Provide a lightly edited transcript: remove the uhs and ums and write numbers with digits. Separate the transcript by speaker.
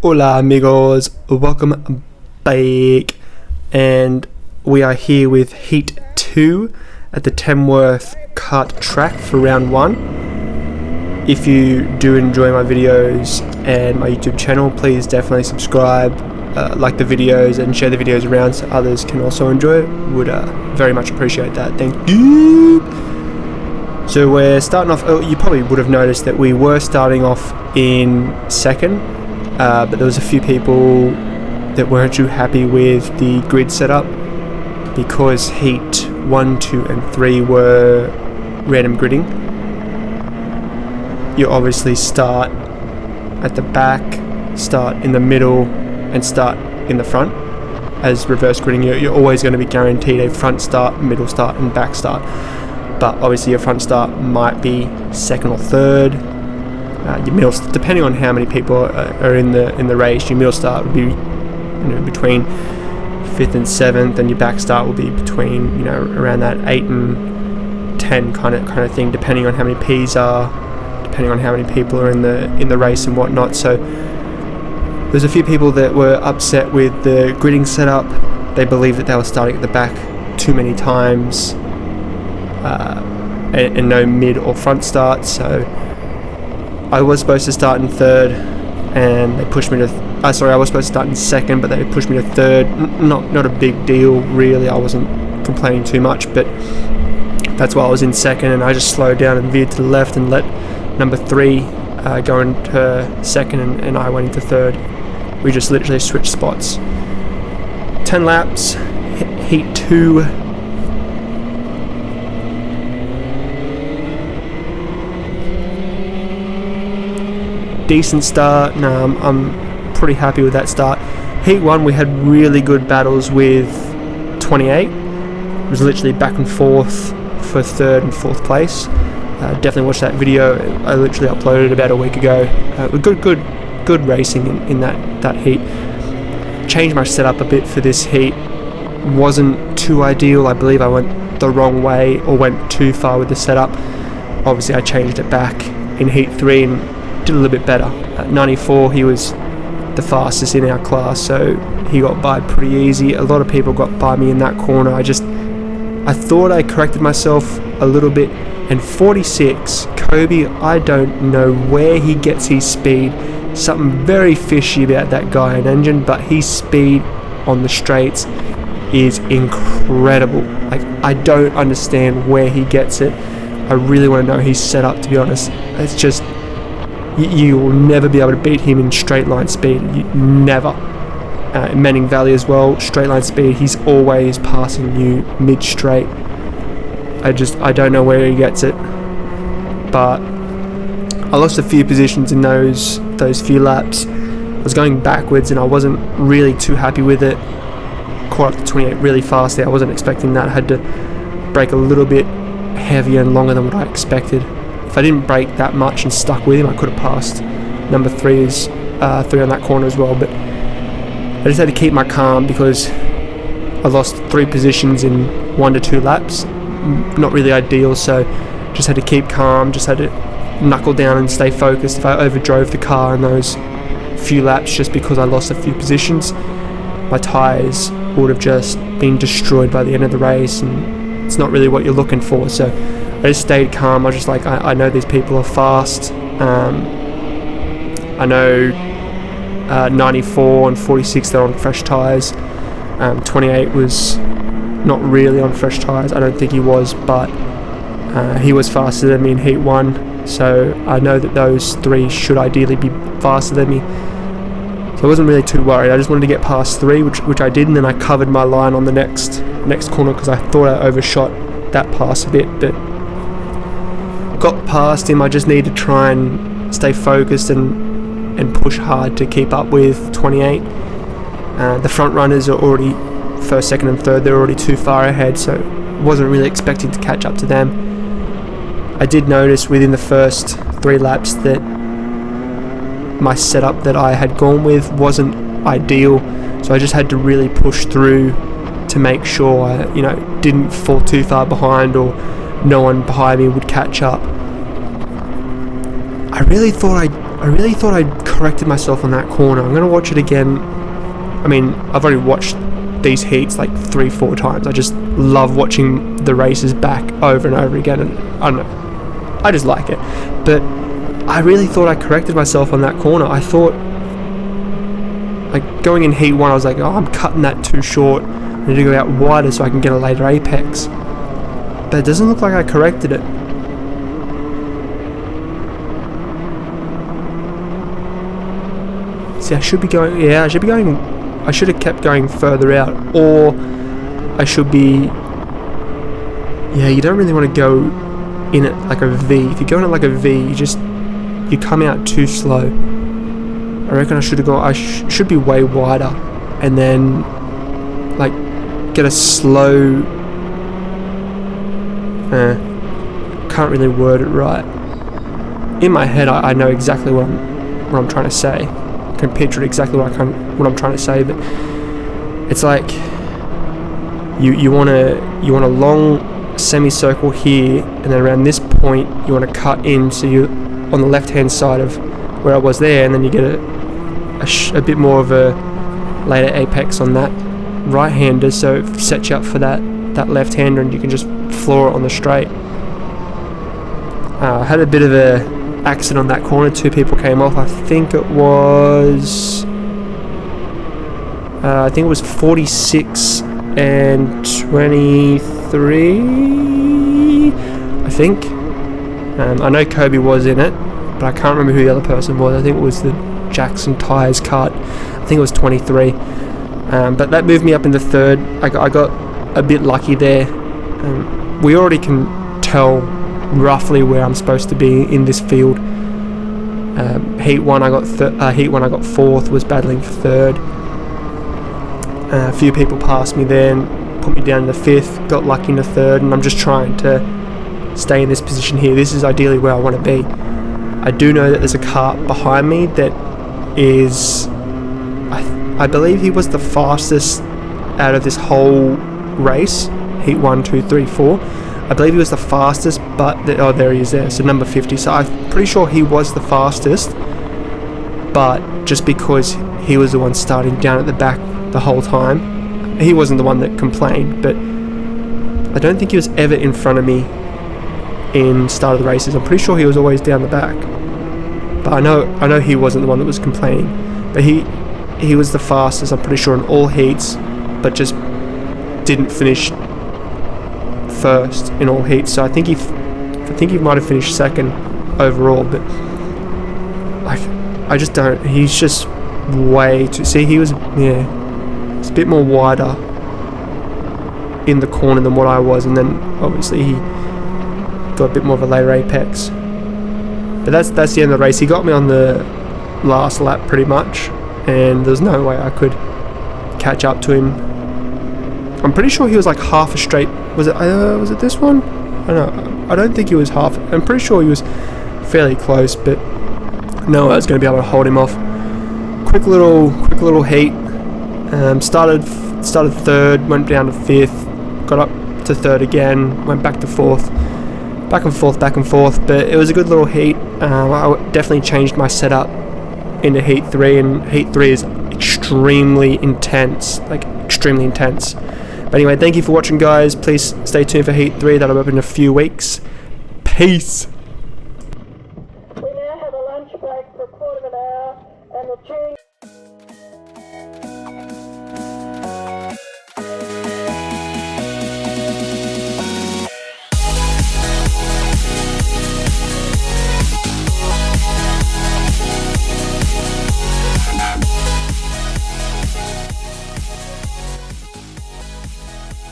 Speaker 1: Hola amigos, welcome back, and we are here with Heat 2 at the Tamworth Kart track for round 1. If you do enjoy my videos and my YouTube channel, please definitely subscribe, like the videos and share the videos around so others can also enjoy it. Would very much appreciate that, thank you. So we're starting off, you probably would have noticed that we were starting off in second. But there was a few people that weren't too happy with the grid setup because Heat 1, 2 and 3 were random gridding. You obviously start at the back, start in the middle and start in the front. As reverse gridding, you're always going to be guaranteed a front start, middle start and back start, but obviously your front start might be second or third. Your middle, depending on how many people are in the race, your middle start would be between 5th and 7th, and your back start will be between around that 8 and 10 kind of thing, depending on how many P's are, depending on how many people are in the race and whatnot. So there's a few people that were upset with the gridding setup. They believed that they were starting at the back too many times, and no mid or front start. So I was supposed to start in third, and they pushed me to. I was supposed to start in second, but they pushed me to third. Not a big deal, really. I wasn't complaining too much, but that's why I was in second, and I just slowed down and veered to the left and let number 3 go into second, and I went into third. We just literally switched spots. 10 laps, Heat 2. Decent start. No, I'm pretty happy with that start. Heat 1 we had really good battles with 28. It was literally back and forth for 3rd and 4th place. Definitely watched that video. I literally uploaded it about a week ago. Good racing in that heat. Changed my setup a bit for this heat. Wasn't too ideal. I believe I went the wrong way or went too far with the setup. Obviously I changed it back in Heat 3 and did a little bit better. At 94 he was the fastest in our class, so he got by pretty easy. A lot of people got by me in that corner. I thought I corrected myself a little bit, and 46, Kobe, I don't know where he gets his speed. Something very fishy about that guy and engine, but his speed on the straights is incredible. Like, I don't understand where he gets it. I really want to know his setup, to be honest. It's just, you will never be able to beat him in straight line speed. Never. In Manning Valley as well, straight line speed, he's always passing you mid straight. I don't know where he gets it, but I lost a few positions in those few laps. I was going backwards and I wasn't really too happy with it. Caught up to 28 really fast there. I wasn't expecting that. I had to brake a little bit heavier and longer than what I expected. If I didn't brake that much and stuck with him, I could have passed number 3's 3 on that corner as well. But I just had to keep my calm because I lost 3 positions in 1 to 2 laps. Not really ideal, so just had to keep calm, just had to knuckle down and stay focused. If I overdrove the car in those few laps just because I lost a few positions, my tyres would have just been destroyed by the end of the race, and it's not really what you're looking for. So I just stayed calm. I was just like, I know these people are fast. I know 94 and 46, they're on fresh tyres. 28 was not really on fresh tyres. I don't think he was, but he was faster than me in Heat 1. So I know that those 3 should ideally be faster than me. So I wasn't really too worried. I just wanted to get past 3, which I did, and then I covered my line on the next corner because I thought I overshot that pass a bit, but got past him. I just need to try and stay focused and push hard to keep up with 28. The front runners are already 1st, 2nd and 3rd. They're already too far ahead, so wasn't really expecting to catch up to them. I did notice within the first 3 laps that my setup that I had gone with wasn't ideal, so I just had to really push through to make sure I didn't fall too far behind or no one behind me would catch up. I really thought I really thought I'd corrected myself on that corner. I'm going to watch it again. I mean, I've already watched these heats like 3-4 times. I just love watching the races back over and over again, and I don't know, I just like it. But I really thought I corrected myself on that corner. I thought, like, going in heat 1, I was like, oh, I'm cutting that too short. I need to go out wider so I can get a later apex. But it doesn't look like I corrected it. See, I should be going, yeah, I should be going, I should have kept going further out, or I should be, yeah, you don't really want to go in it like a V. If you go in it like a V, you come out too slow. I reckon I should have gone, I should be way wider, and then, like, get a slow, can't really word it right. In my head, I know exactly what I'm trying to say. I can picture it exactly what I'm trying to say, but it's like you want a long semicircle here, and then around this point you want to cut in, so you're on the left hand side of where I was there, and then you get a bit more of a later apex on that right hander, so it sets you up for that left hander, and you can just floor it on the straight. I had a bit of a accident on that corner. 2 people came off. I think it was 46 and 23, I think. I know Kobe was in it, but I can't remember who the other person was. I think it was the Jackson Tyres kart. I think it was 23. But that moved me up in the 3rd. I got a bit lucky there. We already can tell roughly where I'm supposed to be in this field. Heat 1 I got 4th, was battling for 3rd. A few people passed me there and put me down to the 5th, got lucky in the 3rd, and I'm just trying to stay in this position here. This is ideally where I want to be. I do know that there's a kart behind me that is, I believe he was the fastest out of this whole race, heat 1, 2, 3, 4. I believe he was the fastest, but oh, there he is there, so number 50. So I'm pretty sure he was the fastest, but just because he was the one starting down at the back the whole time, he wasn't the one that complained. But I don't think he was ever in front of me in start of the races. I'm pretty sure he was always down the back, but I know he wasn't the one that was complaining. But he was the fastest, I'm pretty sure, in all heats, but just didn't finish first in all heats. So I think he might have finished 2nd overall, but I just don't. He's just way too. See, he was, yeah, it's a bit more wider in the corner than what I was, and then obviously he got a bit more of a later apex. But that's the end of the race. He got me on the last lap pretty much, and there's no way I could catch up to him. I'm pretty sure he was like half a straight. Was it this one? I don't think he was half. I'm pretty sure he was fairly close, but no, I was going to be able to hold him off. Quick little heat. Started 3rd, went down to 5th, got up to 3rd again, went back to 4th, back and forth. But it was a good little heat. I definitely changed my setup into heat 3, and heat 3 is extremely intense, But anyway, thank you for watching, guys. Please stay tuned for heat 3. That'll be up in a few weeks. Peace.
Speaker 2: We now have a lunch break for a quarter of an hour, and the tune